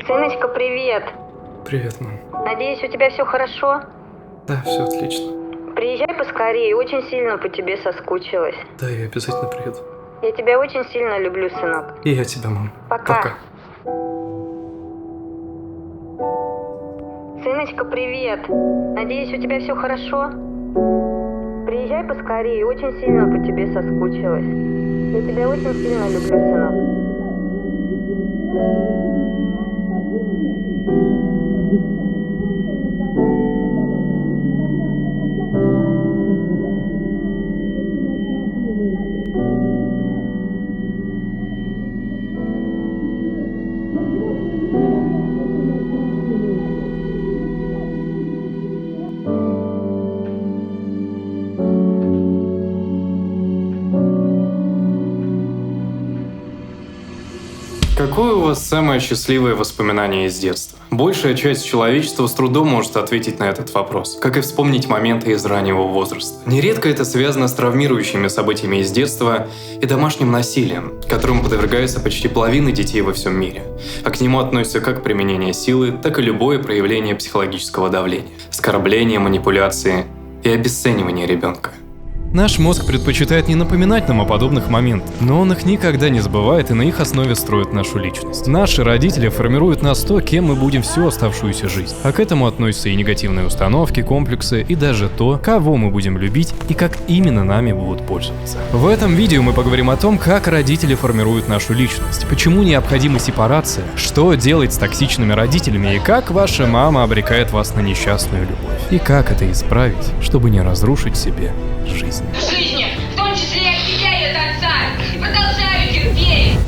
Сыночка, привет. Привет, мам. Надеюсь, у тебя все хорошо? Да, все отлично. Приезжай поскорее, очень сильно по тебе соскучилась. Да, я обязательно приеду. Я тебя очень сильно люблю, сынок. И я тебя, мам. Пока. Сыночка, привет. Надеюсь, у тебя все хорошо? Приезжай поскорее, очень сильно по тебе соскучилась. Я тебя очень сильно люблю, сынок. Какое у вас самое счастливое воспоминание из детства? Большая часть человечества с трудом может ответить на этот вопрос, как и вспомнить моменты из раннего возраста. Нередко это связано с травмирующими событиями из детства и домашним насилием, которому подвергается почти половина детей во всем мире. А к нему относятся как применение силы, так и любое проявление психологического давления, оскорбления, манипуляции и обесценивание ребенка. Наш мозг предпочитает не напоминать нам о подобных моментах, но он их никогда не забывает и на их основе строит нашу личность. Наши родители формируют нас то, кем мы будем всю оставшуюся жизнь. А к этому относятся и негативные установки, комплексы, и даже то, кого мы будем любить и как именно нами будут пользоваться. В этом видео мы поговорим о том, как родители формируют нашу личность, почему необходима сепарация, что делать с токсичными родителями и как ваша мама обрекает вас на несчастную любовь. И как это исправить, чтобы не разрушить себе жизнь. В жизни, в том числе и от тебя, и от отца, и продолжаю терпеть.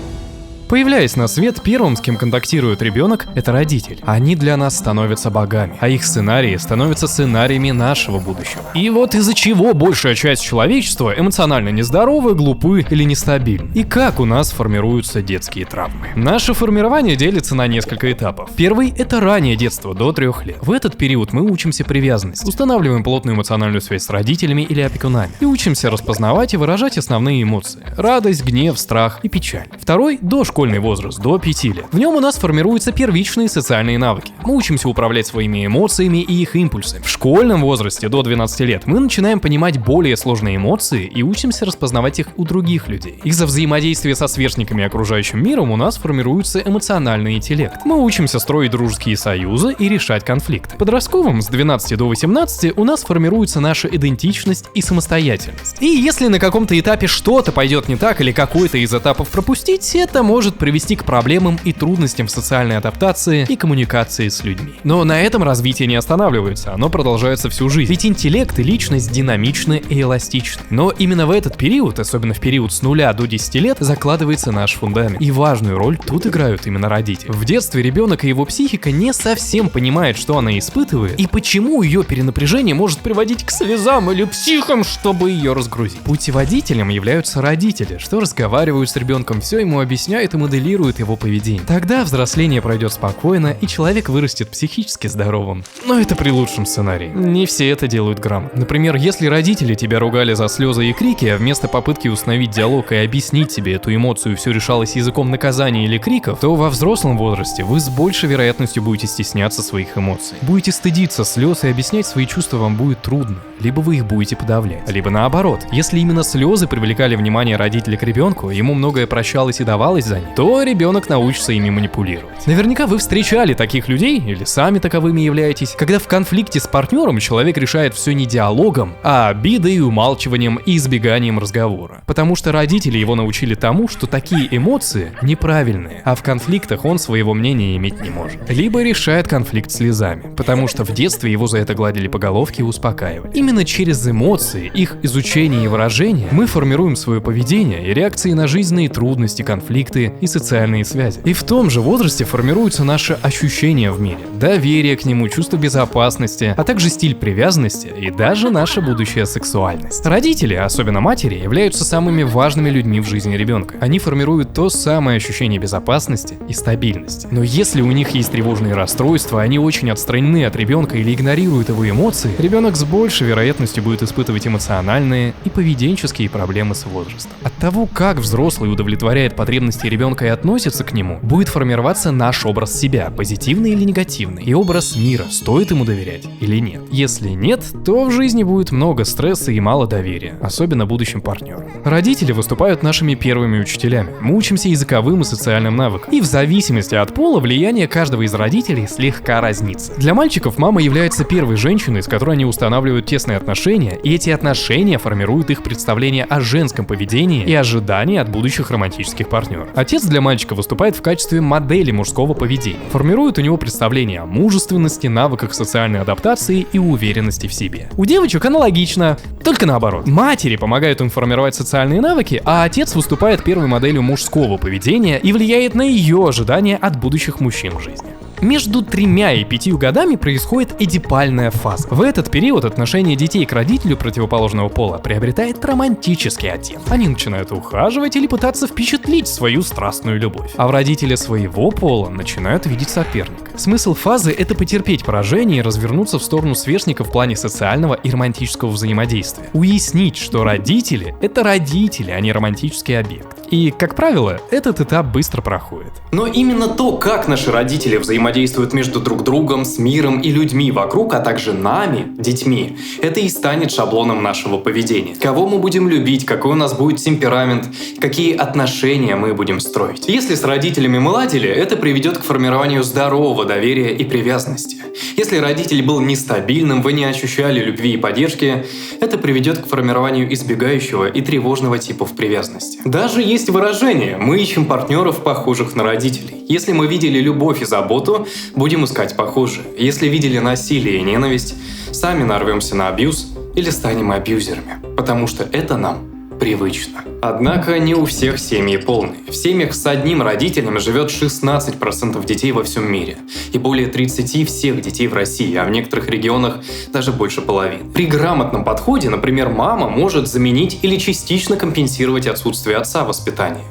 Появляясь на свет, первым, с кем контактирует ребенок, это родитель. Они для нас становятся богами, а их сценарии становятся сценариями нашего будущего. И вот из-за чего большая часть человечества эмоционально нездоровы, глупы или нестабильны. И как у нас формируются детские травмы. Наше формирование делится на несколько этапов. Первый — это раннее детство, до 3 лет. В этот период мы учимся привязанности, устанавливаем плотную эмоциональную связь с родителями или опекунами и учимся распознавать и выражать основные эмоции: радость, гнев, страх и печаль. Второй — дошкольный возраст, до 5 лет. В нем у нас формируются первичные социальные навыки. Мы учимся управлять своими эмоциями и их импульсами. В школьном возрасте, до 12 лет, мы начинаем понимать более сложные эмоции и учимся распознавать их у других людей. Из-за взаимодействия со сверстниками и окружающим миром у нас формируется эмоциональный интеллект. Мы учимся строить дружеские союзы и решать конфликты. В подростковом, с 12 до 18, у нас формируется наша идентичность и самостоятельность. И если на каком-то этапе что-то пойдет не так или какой-то из этапов пропустить, это может привести к проблемам и трудностям в социальной адаптации и коммуникации с людьми. Но на этом развитие не останавливается, оно продолжается всю жизнь. Ведь интеллект и личность динамичны и эластичны. Но именно в этот период, особенно в период с 0 до 10 лет, закладывается наш фундамент. И важную роль тут играют именно родители. В детстве ребенок и его психика не совсем понимает, что она испытывает, и почему ее перенапряжение может приводить к слезам или психам, чтобы ее разгрузить. Путеводителем являются родители, что разговаривают с ребенком, все ему объясняют и моделирует его поведение. Тогда взросление пройдет спокойно, и человек вырастет психически здоровым. Но это при лучшем сценарии. Не все это делают грамотно. Например, если родители тебя ругали за слезы и крики, а вместо попытки установить диалог и объяснить себе эту эмоцию все решалось языком наказания или криков, то во взрослом возрасте вы с большей вероятностью будете стесняться своих эмоций. Будете стыдиться слез, и объяснять свои чувства вам будет трудно. Либо вы их будете подавлять, либо наоборот. Если именно слезы привлекали внимание родителя к ребенку, ему многое прощалось и давалось за них, то ребенок научится ими манипулировать. Наверняка вы встречали таких людей, или сами таковыми являетесь, когда в конфликте с партнером человек решает все не диалогом, а обидой, умалчиванием и избеганием разговора. Потому что родители его научили тому, что такие эмоции неправильные, а в конфликтах он своего мнения иметь не может. Либо решает конфликт слезами, потому что в детстве его за это гладили по головке и успокаивали. Именно через эмоции, их изучение и выражение мы формируем свое поведение и реакции на жизненные трудности, конфликты и социальные связи. И в том же возрасте формируются наши ощущения в мире, доверие к нему, чувство безопасности, а также стиль привязанности и даже наша будущая сексуальность. Родители, особенно матери, являются самыми важными людьми в жизни ребенка. Они формируют то самое ощущение безопасности и стабильности. Но если у них есть тревожные расстройства, они очень отстранены от ребенка или игнорируют его эмоции, ребенок с большей вероятностью будет испытывать эмоциональные и поведенческие проблемы с возрастом. От того, как взрослый удовлетворяет потребности ребенка ребенка и относится к нему, будет формироваться наш образ себя, позитивный или негативный, и образ мира, стоит ему доверять или нет. Если нет, то в жизни будет много стресса и мало доверия, особенно будущим партнерам. Родители выступают нашими первыми учителями. Мы учимся языковым и социальным навыкам. И в зависимости от пола влияние каждого из родителей слегка разнится. Для мальчиков мама является первой женщиной, с которой они устанавливают тесные отношения, и эти отношения формируют их представление о женском поведении и ожидания от будущих романтических партнеров. Отец для мальчика выступает в качестве модели мужского поведения, формирует у него представление о мужественности, навыках социальной адаптации и уверенности в себе. У девочек аналогично, только наоборот. Матери помогают им формировать социальные навыки, а отец выступает первой моделью мужского поведения и влияет на ее ожидания от будущих мужчин в жизни. Между 3 и 5 годами происходит эдипальная фаза. В этот период отношение детей к родителю противоположного пола приобретает романтический оттенок. Они начинают ухаживать или пытаться впечатлить свою страстную любовь. А в родителе своего пола начинают видеть соперника. Смысл фазы — это потерпеть поражение и развернуться в сторону сверстника в плане социального и романтического взаимодействия. Уяснить, что родители — это родители, а не романтический объект. И, как правило, этот этап быстро проходит. Но именно то, как наши родители взаимодействуют между друг другом, с миром и людьми вокруг, а также нами, детьми, это и станет шаблоном нашего поведения. Кого мы будем любить, какой у нас будет темперамент, какие отношения мы будем строить. Если с родителями мы ладили, это приведет к формированию здорового доверия и привязанности. Если родитель был нестабильным, вы не ощущали любви и поддержки, это приведет к формированию избегающего и тревожного типов привязанности. Даже есть выражение «мы ищем партнеров, похожих на родителей». Если мы видели любовь и заботу, будем искать похожие. Если видели насилие и ненависть, сами нарвемся на абьюз или станем абьюзерами, потому что это нам привычно. Однако не у всех семьи полные. В семьях с одним родителем живет 16% детей во всем мире и более 30% всех детей в России, а в некоторых регионах даже больше половины. При грамотном подходе, например, мама может заменить или частично компенсировать отсутствие отца в воспитании.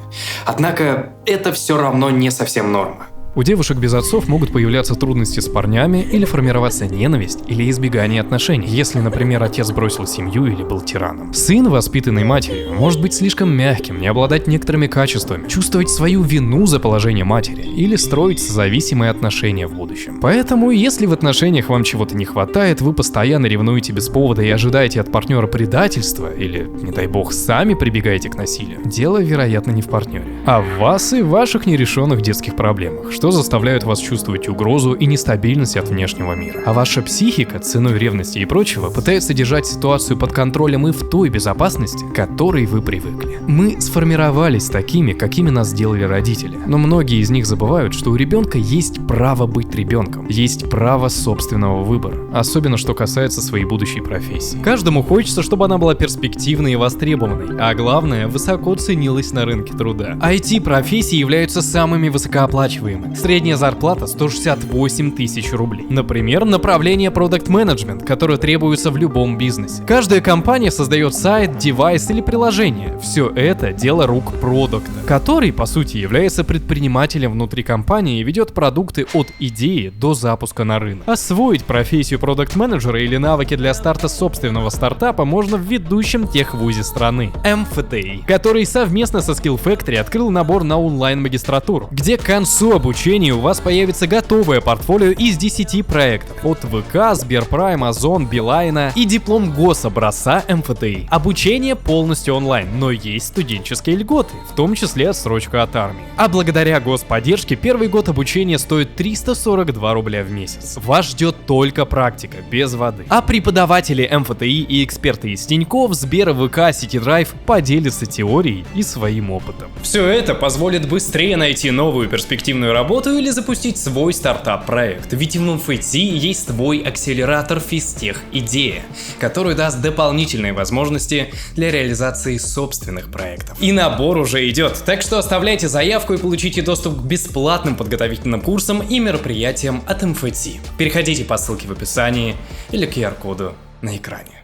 Однако это все равно не совсем норма. У девушек без отцов могут появляться трудности с парнями или формироваться ненависть или избегание отношений, если, например, отец бросил семью или был тираном. Сын, воспитанный матерью, может быть слишком мягким, не обладать некоторыми качествами, чувствовать свою вину за положение матери или строить созависимые отношения в будущем. Поэтому, если в отношениях вам чего-то не хватает, вы постоянно ревнуете без повода и ожидаете от партнера предательства или, не дай бог, сами прибегаете к насилию, дело, вероятно, не в партнере, а в вас и ваших нерешенных детских проблемах, что заставляют вас чувствовать угрозу и нестабильность от внешнего мира. А ваша психика, ценой ревности и прочего, пытается держать ситуацию под контролем и в той безопасности, к которой вы привыкли. Мы сформировались такими, какими нас сделали родители, но многие из них забывают, что у ребенка есть право быть ребенком, есть право собственного выбора, особенно что касается своей будущей профессии. Каждому хочется, чтобы она была перспективной и востребованной, а главное, высоко ценилась на рынке труда. IT-профессии являются самыми высокооплачиваемыми. Средняя зарплата 168 тысяч рублей. Например, направление продакт-менеджмент, которое требуется в любом бизнесе. Каждая компания создает сайт, девайс или приложение. Все это дело рук продукта, который, по сути, является предпринимателем внутри компании и ведет продукты от идеи до запуска на рынок. Освоить профессию продакт-менеджера или навыки для старта собственного стартапа можно в ведущем техвузе страны МФТИ, который совместно со Skill Factory открыл набор на онлайн-магистратуру, где к концу обучения у вас появится готовое портфолио из 10 проектов от ВК, Сберпрайм, Озон, Билайна и диплом гособразца МФТИ. Обучение полностью онлайн, но есть студенческие льготы, в том числе отсрочка от армии. А благодаря господдержке первый год обучения стоит 342 рубля в месяц. Вас ждет только практика, без воды. А преподаватели МФТИ и эксперты из Тинькофф, Сбера, ВК, Ситидрайв поделятся теорией и своим опытом. Все это позволит быстрее найти новую перспективную работу или запустить свой стартап-проект. Ведь в МФТИ есть свой акселератор Физтех Идея, который даст дополнительные возможности для реализации собственных проектов. И набор уже идет, так что оставляйте заявку и получите доступ к бесплатным подготовительным курсам и мероприятиям от МФТИ. Переходите по ссылке в описании или QR-коду на экране.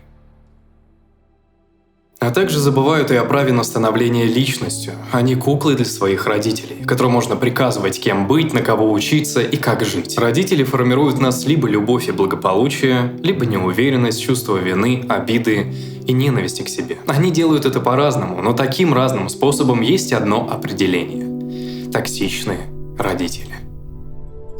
А также забывают и о праве на становление личностью, а не куклой для своих родителей, которым можно приказывать, кем быть, на кого учиться и как жить. Родители формируют в нас либо любовь и благополучие, либо неуверенность, чувство вины, обиды и ненависти к себе. Они делают это по-разному, но таким разным способом есть одно определение. токсичные родители.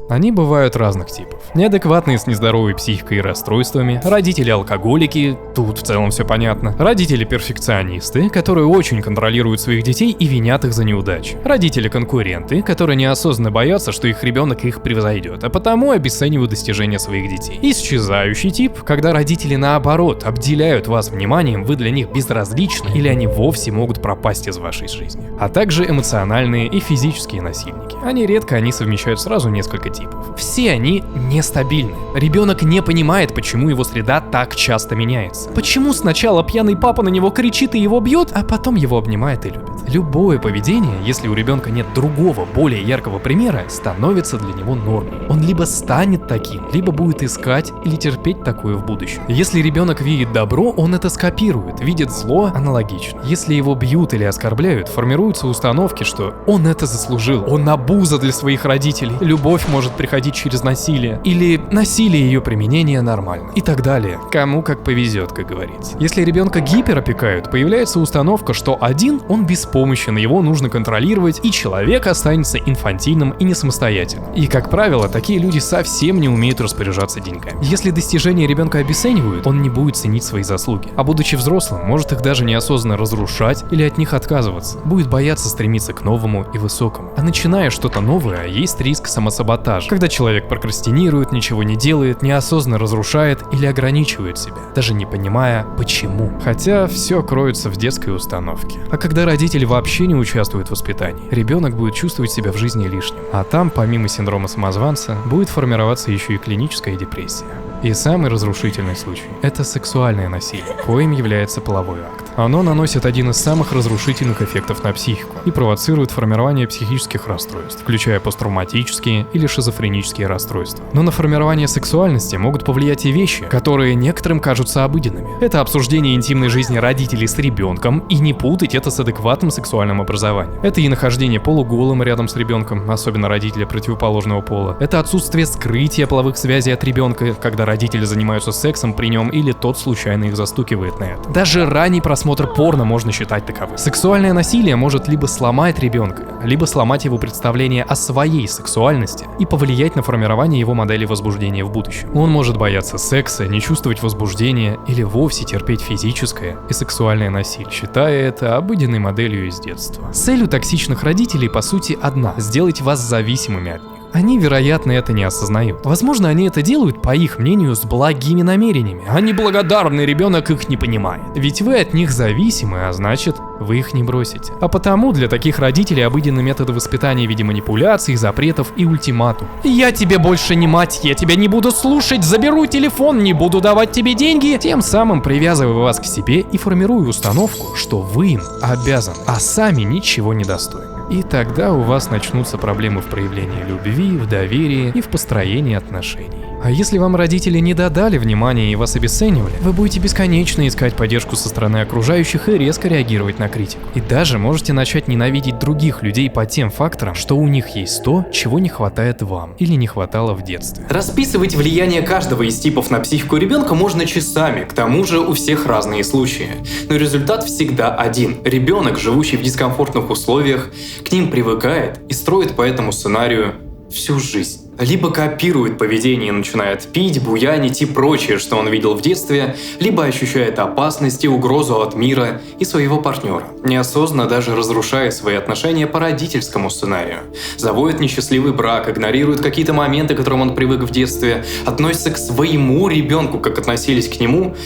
Они бывают разных типов. Неадекватные с нездоровой психикой и расстройствами, родители-алкоголики, тут в целом все понятно, родители-перфекционисты, которые очень контролируют своих детей и винят их за неудачи, родители-конкуренты, которые неосознанно боятся, что их ребенок их превзойдет, а потому обесценивают достижения своих детей. Исчезающий тип, когда родители наоборот обделяют вас вниманием, вы для них безразличны или они вовсе могут пропасть из вашей жизни. А также эмоциональные и физические насильники. Они совмещают сразу несколько типов. Все они нестабильны. Ребенок не понимает, почему его среда так часто меняется. Почему сначала пьяный папа на него кричит и его бьет, а потом его обнимает и любит. Любое поведение, если у ребенка нет другого, более яркого примера, становится для него нормой. Он либо станет таким, либо будет искать или терпеть такое в будущем. Если ребенок видит добро, он это скопирует, видит зло аналогично. Если его бьют или оскорбляют, формируются установки, что он это заслужил, он обуза для своих родителей, любовь может приходить через насилие, или насилие и ее применение нормально, и так далее. Кому как повезет, как говорится. Если ребенка гиперопекают, появляется установка, что один он беспомощен, его нужно контролировать, и человек останется инфантильным и не самостоятельным. И, как правило, такие люди совсем не умеют распоряжаться деньгами. Если достижения ребенка обесценивают, он не будет ценить свои заслуги, а будучи взрослым, может их даже неосознанно разрушать или от них отказываться. Будет бояться стремиться к новому и высокому. А начиная что-то новое, есть риск самосаботажа, когда человек прокрастинирует, ничего не делает, неосознанно разрушает или ограничивает себя, даже не понимая почему. Хотя все кроется в детской установке. А когда родители вообще не участвуют в воспитании, ребенок будет чувствовать себя в жизни лишним. А там, помимо синдрома самозванца, будет формироваться еще и клиническая депрессия. И самый разрушительный случай – это сексуальное насилие, коим является половой акт. Оно наносит один из самых разрушительных эффектов на психику и провоцирует формирование психических расстройств, включая посттравматические или шизофренические расстройства. Но на формирование сексуальности могут повлиять и вещи, которые некоторым кажутся обыденными. Это обсуждение интимной жизни родителей с ребенком, и не путать это с адекватным сексуальным образованием. Это и нахождение полуголым рядом с ребенком, особенно родителя противоположного пола. Это отсутствие скрытия половых связей от ребенка, когда родители занимаются сексом при нем или тот случайно их застукивает на это. Даже ранний просмотр порно можно считать таковым. Сексуальное насилие может либо сломать ребенка, либо сломать его представление о своей сексуальности и повлиять на формирование его модели возбуждения в будущем. Он может бояться секса, не чувствовать возбуждения или вовсе терпеть физическое и сексуальное насилие, считая это обыденной моделью из детства. Цель у токсичных родителей по сути одна – сделать вас зависимыми от них. Они, вероятно, это не осознают. Возможно, они это делают, по их мнению, с благими намерениями, а неблагодарный ребенок их не понимает. Ведь вы от них зависимы, а значит, вы их не бросите. А потому для таких родителей обыденны методы воспитания в виде манипуляций, запретов и ультиматум. «Я тебе больше не мать, я тебя не буду слушать, заберу телефон, не буду давать тебе деньги», тем самым привязывая вас к себе и формируя установку, что вы им обязаны, а сами ничего не достойны. И тогда у вас начнутся проблемы в проявлении любви, в доверии и в построении отношений. А если вам родители не додали внимания и вас обесценивали, вы будете бесконечно искать поддержку со стороны окружающих и резко реагировать на критику. И даже можете начать ненавидеть других людей по тем факторам, что у них есть то, чего не хватает вам или не хватало в детстве. Расписывать влияние каждого из типов на психику ребенка можно часами, к тому же у всех разные случаи. Но результат всегда один. Ребенок, живущий в дискомфортных условиях, к ним привыкает и строит по этому сценарию всю жизнь. Либо копирует поведение и начинает пить, буянить и прочее, что он видел в детстве, либо ощущает опасность и угрозу от мира и своего партнера, неосознанно даже разрушая свои отношения по родительскому сценарию. Заводит несчастливый брак, игнорирует какие-то моменты, к которым он привык в детстве, относится к своему ребенку, как относились к нему,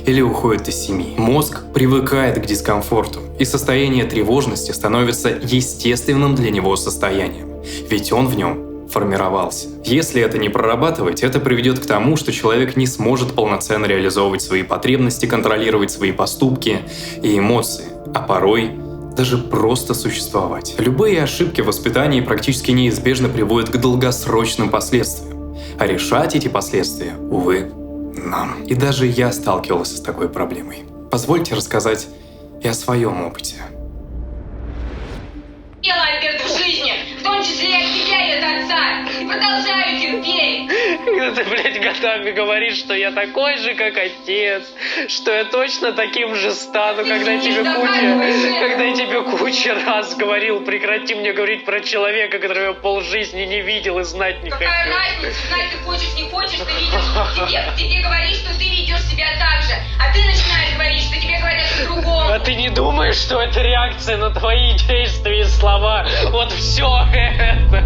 или уходит из семьи. Мозг привыкает к дискомфорту, и состояние тревожности становится естественным для него состоянием, ведь он в нем формировался. Если это не прорабатывать, это приведет к тому, что человек не сможет полноценно реализовывать свои потребности, контролировать свои поступки и эмоции, а порой даже просто существовать. Любые ошибки в воспитании практически неизбежно приводят к долгосрочным последствиям, а решать эти последствия, увы, нам. И даже я сталкивался с такой проблемой. Позвольте рассказать и о своем опыте. Альберт в жизни, в том числе и от тебя и от отца. И продолжаю терпеть. Когда ты, блядь, годами говоришь, что я такой же, как отец, что я точно таким же стану, когда я тебе куча раз говорил, прекрати мне говорить про человека, которого я полжизни не видел и знать не хочу. Какая разница, знать ты хочешь, не хочешь, ты видишь. Тебе говоришь, что ты ведешь себя так же, а ты начинаешь говорить, что тебе говорят по-другому. А ты не думаешь, что это реакция на твои действия и слова? Вот все это.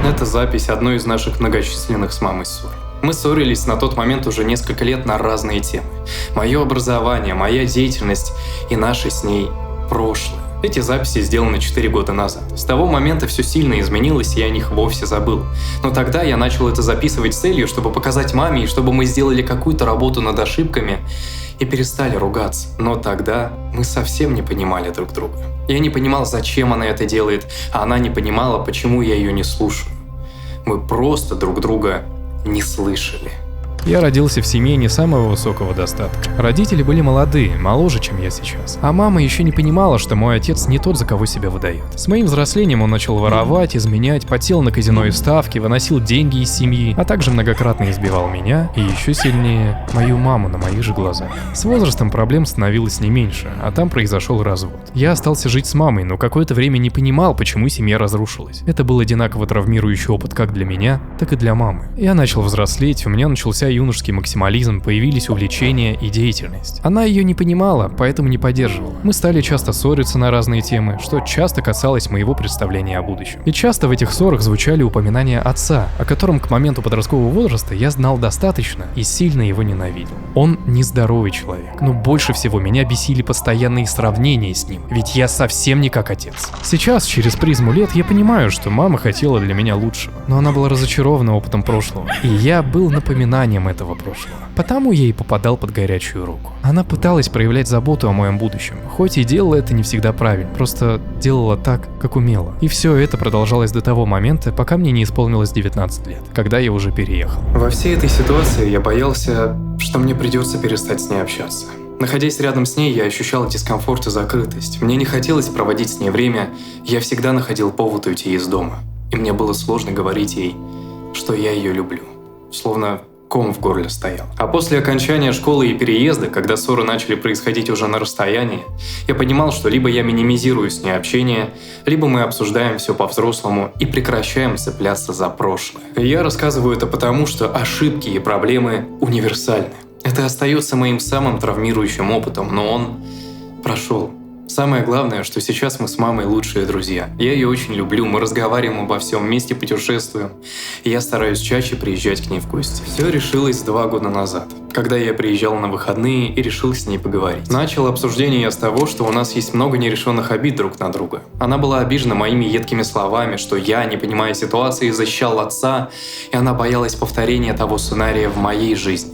Это запись одной из наших многочисленных с мамой ссор. Мы ссорились на тот момент уже несколько лет на разные темы. Мое образование, моя деятельность и наше с ней прошлое. Эти записи сделаны 4 года назад. С того момента все сильно изменилось, и я о них вовсе забыл. Но тогда я начал это записывать с целью, чтобы показать маме, и чтобы мы сделали какую-то работу над ошибками и перестали ругаться. Но тогда мы совсем не понимали друг друга. Я не понимал, зачем она это делает, а она не понимала, почему я ее не слушаю. Мы просто друг друга не слышали. Я родился в семье не самого высокого достатка. Родители были молодые, моложе, чем я сейчас. А мама еще не понимала, что мой отец не тот, за кого себя выдает. С моим взрослением он начал воровать, изменять, потел на казино и ставки, выносил деньги из семьи, а также многократно избивал меня и еще сильнее мою маму на моих же глазах. С возрастом проблем становилось не меньше, а там произошел развод. Я остался жить с мамой, но какое-то время не понимал, почему семья разрушилась. Это был одинаково травмирующий опыт как для меня, так и для мамы. Я начал взрослеть, у меня начался юношеский максимализм, появились увлечения и деятельность. Она ее не понимала, поэтому не поддерживала. Мы стали часто ссориться на разные темы, что часто касалось моего представления о будущем. И часто в этих ссорах звучали упоминания отца, о котором к моменту подросткового возраста я знал достаточно и сильно его ненавидел. Он нездоровый человек, но больше всего меня бесили постоянные сравнения с ним, ведь я совсем не как отец. Сейчас, через призму лет, я понимаю, что мама хотела для меня лучшего, но она была разочарована опытом прошлого, и я был напоминанием этого прошлого. Потому я и попадал под горячую руку. Она пыталась проявлять заботу о моем будущем, хоть и делала это не всегда правильно, просто делала так, как умела. И все это продолжалось до того момента, пока мне не исполнилось 19 лет, когда я уже переехал. Во всей этой ситуации я боялся, что мне придется перестать с ней общаться. Находясь рядом с ней, я ощущал дискомфорт и закрытость. Мне не хотелось проводить с ней время, я всегда находил повод уйти из дома. И мне было сложно говорить ей, что я ее люблю. Словно ком в горле стоял. А после окончания школы и переезда, когда ссоры начали происходить уже на расстоянии, я понимал, что либо я минимизирую с ней общение, либо мы обсуждаем все по-взрослому и прекращаем цепляться за прошлое. И я рассказываю это потому, что ошибки и проблемы универсальны. Это остается моим самым травмирующим опытом, но он прошел. Самое главное, что сейчас мы с мамой лучшие друзья. Я ее очень люблю, мы разговариваем обо всем, вместе путешествуем. И я стараюсь чаще приезжать к ней в гости. Все решилось 2 года назад, когда я приезжал на выходные и решил с ней поговорить. Начал обсуждение я с того, что у нас есть много нерешенных обид друг на друга. Она была обижена моими едкими словами, что я, не понимая ситуации, защищал отца, и она боялась повторения того сценария в моей жизни.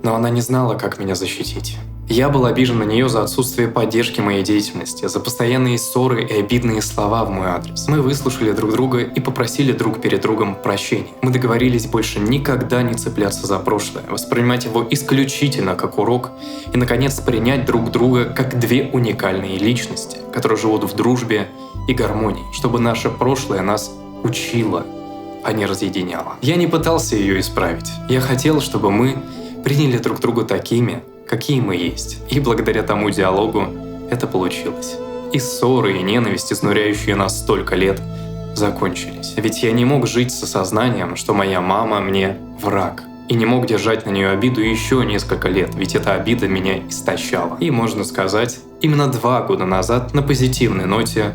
Но она не знала, как меня защитить. Я был обижен на нее за отсутствие поддержки моей деятельности, за постоянные ссоры и обидные слова в мой адрес. Мы выслушали друг друга и попросили друг перед другом прощения. Мы договорились больше никогда не цепляться за прошлое, воспринимать его исключительно как урок и, наконец, принять друг друга как 2 уникальные личности, которые живут в дружбе и гармонии, чтобы наше прошлое нас учило, а не разъединяло. Я не пытался ее исправить. Я хотел, чтобы мы приняли друг друга такими, какие мы есть. И благодаря тому диалогу это получилось. И ссоры, и ненависть, изнуряющие нас столько лет, закончились. Ведь я не мог жить с осознанием, что моя мама мне враг. И не мог держать на нее обиду еще несколько лет, ведь эта обида меня истощала. И, можно сказать, именно 2 года назад на позитивной ноте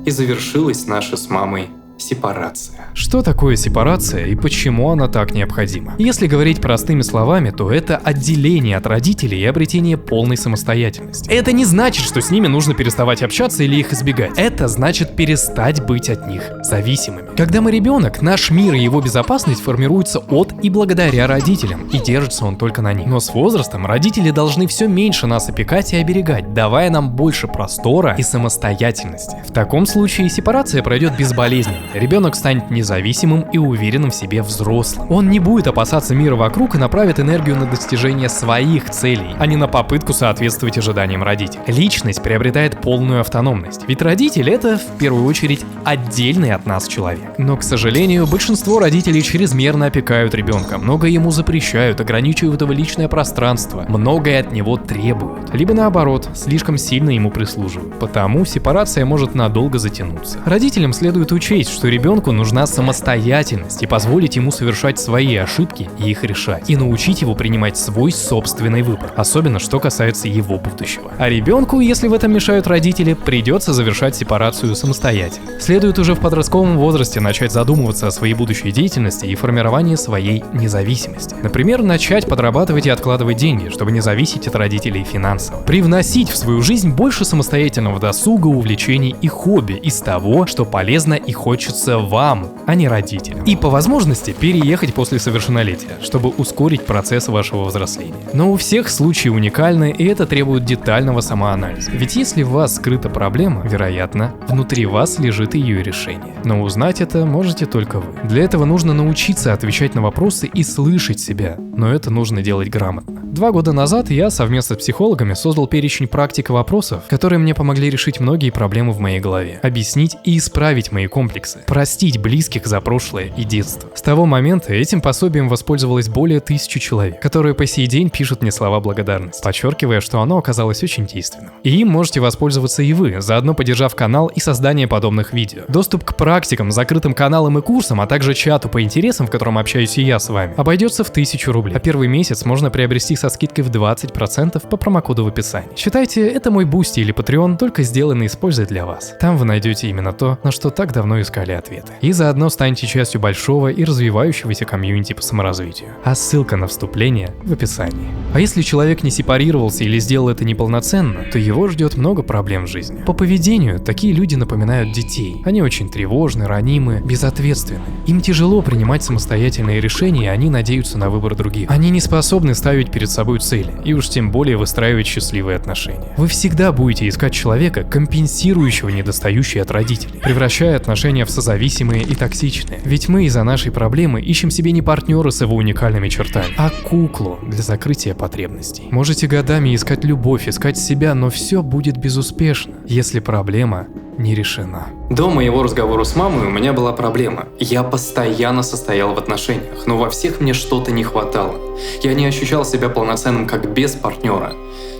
и завершилась наша с мамой сепарация. Что такое сепарация и почему она так необходима? Если говорить простыми словами, то это отделение от родителей и обретение полной самостоятельности. Это не значит, что с ними нужно переставать общаться или их избегать. Это значит перестать быть от них зависимыми. Когда мы ребенок, наш мир и его безопасность формируются от и благодаря родителям, и держится он только на них. Но с возрастом родители должны все меньше нас опекать и оберегать, давая нам больше простора и самостоятельности. В таком случае сепарация пройдет безболезненно. Ребенок станет независимым и уверенным в себе взрослым. Он не будет опасаться мира вокруг и направит энергию на достижение своих целей, а не на попытку соответствовать ожиданиям родителей. Личность приобретает полную автономность, ведь родитель — это, в первую очередь, отдельный от нас человек. Но, к сожалению, большинство родителей чрезмерно опекают ребенка, многое ему запрещают, ограничивают его личное пространство, многое от него требуют. Либо наоборот, слишком сильно ему прислуживают. Потому сепарация может надолго затянуться. Родителям следует учесть, что ребенку нужна самостоятельность и позволить ему совершать свои ошибки и их решать. И научить его принимать свой собственный выбор, особенно что касается его будущего. А ребенку, если в этом мешают родители, придется завершать сепарацию самостоятельно. Следует уже в подростковом возрасте начать задумываться о своей будущей деятельности и формировании своей независимости. Например, начать подрабатывать и откладывать деньги, чтобы не зависеть от родителей финансово. Привносить в свою жизнь больше самостоятельного досуга, увлечений и хобби из того, что полезно и хочется вам, а не родителям. И по возможности переехать после совершеннолетия, чтобы ускорить процесс вашего взросления. Но у всех случаи уникальны, и это требует детального самоанализа. Ведь если в вас скрыта проблема, вероятно, внутри вас лежит ее решение. Но узнать это можете только вы. Для этого нужно научиться отвечать на вопросы и слышать себя, но это нужно делать грамотно. 2 года назад я совместно с психологами создал перечень практик и вопросов, которые мне помогли решить многие проблемы в моей голове, объяснить и исправить мои комплексы, простить близких за прошлое и детство. С того момента этим пособием воспользовалось более 1000 человек, которые по сей день пишут мне слова благодарности, подчеркивая, что оно оказалось очень действенным. И им можете воспользоваться и вы, заодно поддержав канал и создание подобных видео. Доступ к практикам, закрытым каналам и курсам, а также чату по интересам, в котором общаюсь и я с вами, обойдется в 1000 рублей. А первый месяц можно приобрести со скидкой в 20% по промокоду в описании. Считайте, это мой Boosty или Patreon, только сделанный с пользой для вас. Там вы найдете именно то, на что так давно искали ответы. И заодно станете частью большого и развивающегося комьюнити по саморазвитию. А ссылка на вступление в описании. А если человек не сепарировался или сделал это неполноценно, то его ждет много проблем в жизни. По поведению такие люди напоминают детей. Они очень тревожны, ранимы, безответственны. Им тяжело принимать самостоятельные решения, и они надеются на выбор других. Они не способны ставить перед собой цели, и уж тем более выстраивать счастливые отношения. Вы всегда будете искать человека, компенсирующего недостающие от родителей, превращая отношения в созависимые и токсичные. Ведь мы из-за нашей проблемы ищем себе не партнера с его уникальными чертами, а куклу для закрытия потребностей. Можете годами искать любовь, искать себя, но все будет безуспешно, если проблема не решена. До моего разговора с мамой у меня была проблема. Я постоянно состоял в отношениях, но во всех мне что-то не хватало. Я не ощущал себя полноценным как без партнера,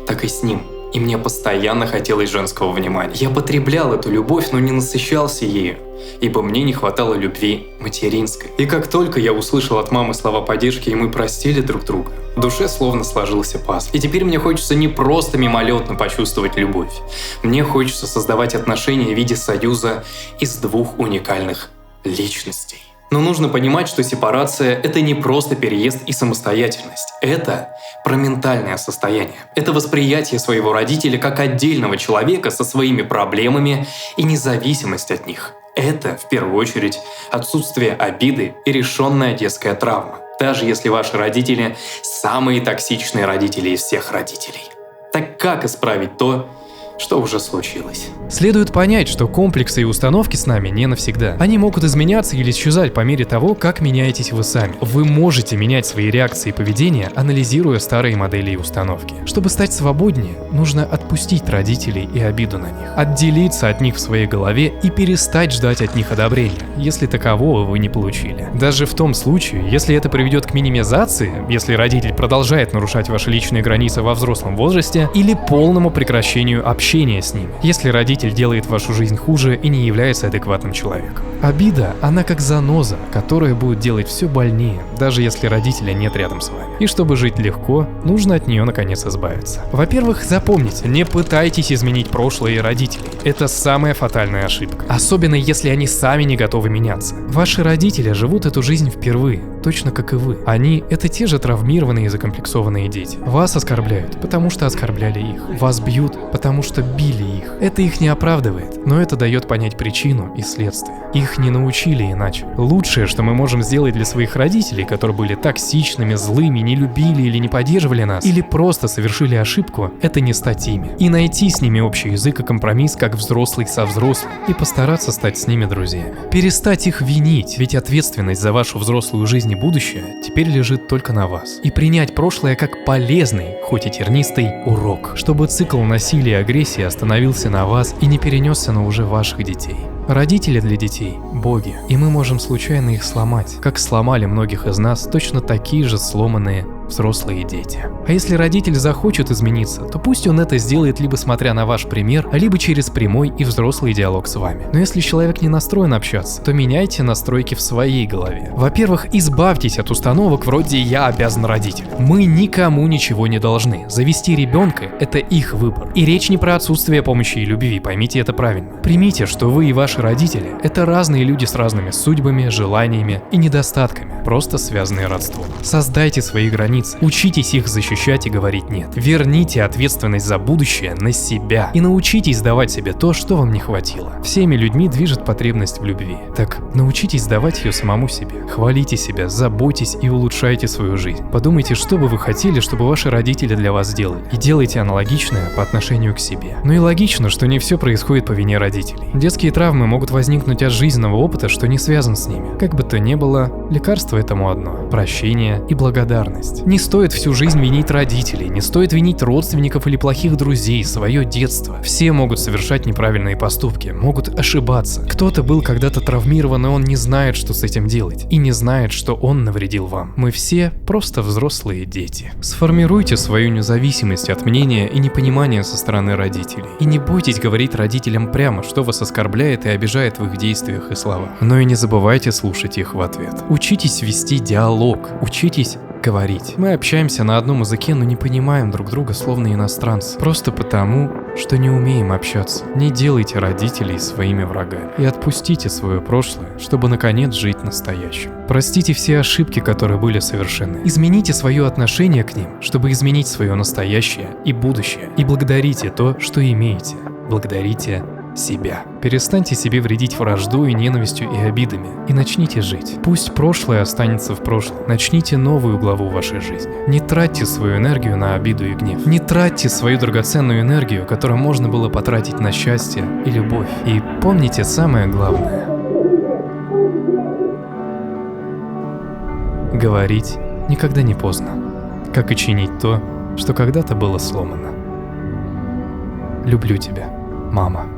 так и с ним. И мне постоянно хотелось женского внимания. Я потреблял эту любовь, но не насыщался ею, ибо мне не хватало любви материнской. И как только я услышал от мамы слова поддержки, и мы простили друг друга, в душе словно сложился пазл. И теперь мне хочется не просто мимолетно почувствовать любовь. Мне хочется создавать отношения в виде союза из 2 уникальных личностей. Но нужно понимать, что сепарация – это не просто переезд и самостоятельность. Это про ментальное состояние. Это восприятие своего родителя как отдельного человека со своими проблемами и независимость от них. Это, в первую очередь, отсутствие обиды и решенная детская травма. Даже если ваши родители – самые токсичные родители из всех родителей. Так как исправить то, что уже случилось? Следует понять, что комплексы и установки с нами не навсегда. Они могут изменяться или исчезать по мере того, как меняетесь вы сами. Вы можете менять свои реакции и поведение, анализируя старые модели и установки. Чтобы стать свободнее, нужно отпустить родителей и обиду на них, отделиться от них в своей голове и перестать ждать от них одобрения, если такового вы не получили. Даже в том случае, если это приведет к минимизации, если родитель продолжает нарушать ваши личные границы во взрослом возрасте, или полному прекращению общения с ним, если родитель делает вашу жизнь хуже и не является адекватным человеком. Обида, она как заноза, которая будет делать все больнее, даже если родителя нет рядом с вами. И чтобы жить легко, нужно от нее наконец избавиться. Во-первых, запомните, не пытайтесь изменить прошлое и родителей. Это самая фатальная ошибка. Особенно если они сами не готовы меняться. Ваши родители живут эту жизнь впервые. точно как и вы. Они — это те же травмированные и закомплексованные дети. Вас оскорбляют, потому что оскорбляли их. Вас бьют, потому что били их. Это их не оправдывает, но это дает понять причину и следствие. Их не научили иначе. Лучшее, что мы можем сделать для своих родителей, которые были токсичными, злыми, не любили или не поддерживали нас, или просто совершили ошибку, это не стать ими. И найти с ними общий язык и компромисс, как взрослый со взрослым, и постараться стать с ними друзьями. Перестать их винить, ведь ответственность за вашу взрослую жизнь и будущее теперь лежит только на вас. И принять прошлое как полезный, хоть и тернистый, урок, чтобы цикл насилия и агрессии остановился на вас и не перенесся на уже ваших детей. Родители для детей – боги, и мы можем случайно их сломать, как сломали многих из нас точно такие же сломанные взрослые дети. А если родитель захочет измениться, то пусть он это сделает либо смотря на ваш пример, либо через прямой и взрослый диалог с вами. Но если человек не настроен общаться, то меняйте настройки в своей голове. Во-первых, избавьтесь от установок вроде «я обязан родителям». Мы никому ничего не должны. Завести ребенка – это их выбор. И речь не про отсутствие помощи и любви, поймите это правильно. Примите, что вы и ваши родители – это разные люди с разными судьбами, желаниями и недостатками, просто связанные родством. Создайте свои границы. Учитесь их защищать и говорить «нет». Верните ответственность за будущее на себя и научитесь давать себе то, что вам не хватило. Всеми людьми движет потребность в любви. Так научитесь давать ее самому себе. Хвалите себя, заботьтесь и улучшайте свою жизнь. Подумайте, что бы вы хотели, чтобы ваши родители для вас сделали. И делайте аналогичное по отношению к себе. Ну и логично, что не все происходит по вине родителей. Детские травмы могут возникнуть от жизненного опыта, что не связан с ними. Как бы то ни было, лекарство этому одно – прощение и благодарность. Не стоит всю жизнь винить родителей, не стоит винить родственников или плохих друзей, свое детство. Все могут совершать неправильные поступки, могут ошибаться. Кто-то был когда-то травмирован, и он не знает, что с этим делать, и не знает, что он навредил вам. Мы все просто взрослые дети. Сформируйте свою независимость от мнения и непонимания со стороны родителей. И не бойтесь говорить родителям прямо, что вас оскорбляет и обижает в их действиях и словах. Но и не забывайте слушать их в ответ. Учитесь вести диалог, учитесь говорить. Мы общаемся на одном языке, но не понимаем друг друга, словно иностранцы. Просто потому, что не умеем общаться. Не делайте родителей своими врагами. И отпустите свое прошлое, чтобы наконец жить настоящим. Простите все ошибки, которые были совершены. Измените свое отношение к ним, чтобы изменить свое настоящее и будущее. И благодарите то, что имеете. Благодарите себя. Перестаньте себе вредить враждой, ненавистью и обидами. И начните жить. Пусть прошлое останется в прошлом. Начните новую главу вашей жизни. Не тратьте свою энергию на обиду и гнев. Не тратьте свою драгоценную энергию, которую можно было потратить на счастье и любовь. И помните самое главное. Говорить никогда не поздно. Как и чинить то, что когда-то было сломано. Люблю тебя, мама.